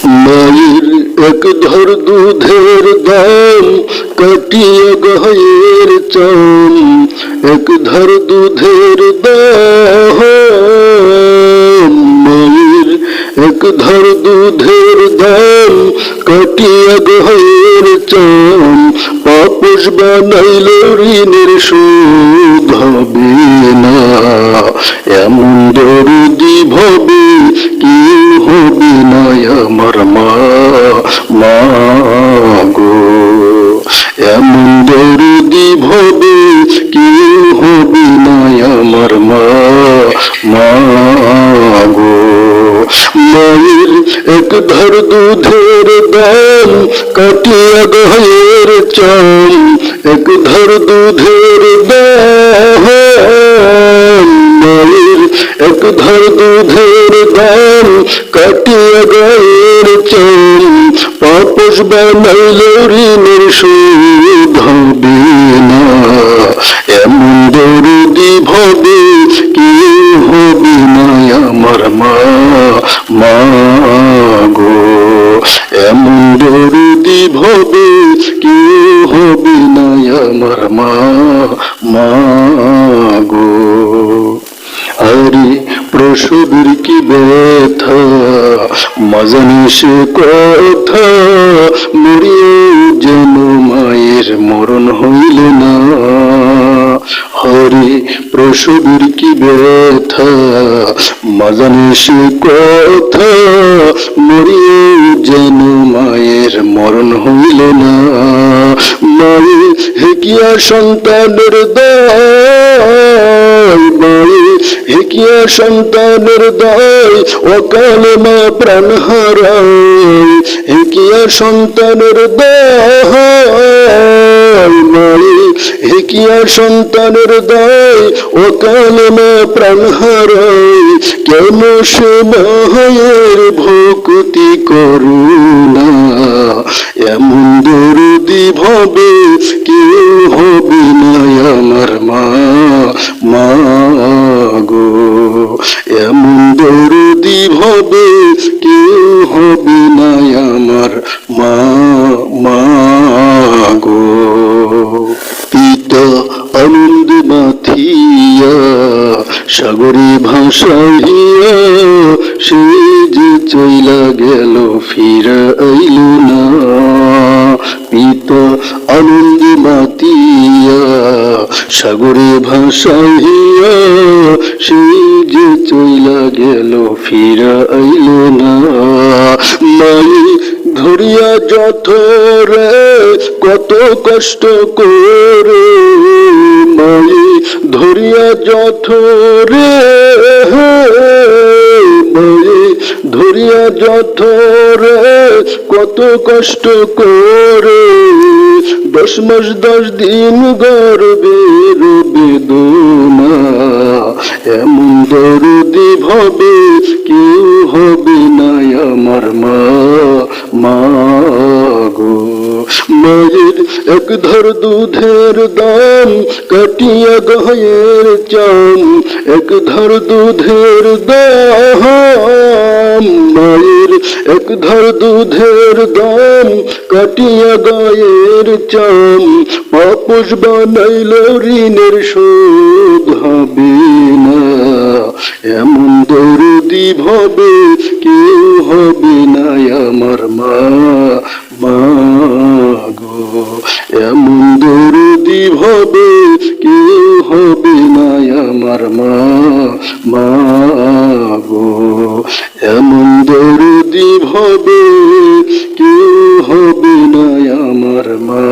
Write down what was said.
মায়ের এক ধর দুধের দাম কাটিয়ে গায়ের চাম, এক ধর দুধের দাম। মায়ের এক ধর দুধের দাম কাটিয়ে গায়ের চাম, পাপোশ বানাইল ঋণের শোধ হবে না। এমন দরদি ভবে কেউ হবে না আমার মা, মা গো। এমন দরদি ভবে কেউ হবে না আমার মা, মা গো। মায়ের এক ধর দুধের দাম কাটিয়া গায়ের চাম, এক ধর দুধের দাম। মায়ের এক ধর দুধের দাম কাটিয়া গায়ের চাম, পাপোশ বানাইল ঋণের শোধ হবে না। এমন দরদি ভবে কেউ হবে না আমার মা, মা গো। এমন দরদি ভবে কেউ হবে না আমার মা, মা গো। আরে প্রসবের কি ব্যথা মা জানে সে কথা, মরিয়ে যেন মায়ের মরণ হইল না। হরে প্রসবের কি ব্যথা মা জানে সে কথা, মরিয়ে যেন মায়ের মরণ হইল না। মায়ে হেকিয়া সন্তানের দায়, মায়ে হেকিয়া সন্তানের দায়, অকালে মা প্রাণ হারায়। হেকিয়া সন্তানের দায়, মায়ে হেকিয়া সন্তানের দায়, অকালে মা প্রাণ হারায়। কেন সে মায়ের ভক্তি করুণা, এমন দরদি ভবে কেউ হবে না আমার মা, মা গো। এমন দরদি ভবে কেউ হবে না আমার মা, মা গো। পিতা আনন্দ মাথিয়া সাগরে ভাসাইয়া, সে যে চইলা গেল ফিরা আইল না। পিতা আনন্দ মাতিয়া সাগরে ভাসাইয়া, সে যে চইলা গেল ফিরা আইল না। মাই ধরিয়া যথরে কত কষ্ট করে, মাই ধরিয়া যথরে, মাই ধরিয়া যথরে কত কষ্ট করে। 10 মাস 10 দিন গর্ভের বেদনা, এমন দরদি ভবে কেউ হবে না আমার মা, মা গো। মায়ের এক ধর দুধের দাম কাটিয়া গায়ের চাম, এক ধর দুধের দাম। মায়ের এক ধর দুধের দাম কাটিয়া গায়ের চাম, পাপোশ বানাইল ঋণের শোধ হবে না। এমন দরদি ভবে কেউ হবে না আমার মা, মা গো। এমন দরদি ভবে কেউ হবে না আমার মা, মা গো। এমন দরদি ভবে কেউ হবে না আমার মা।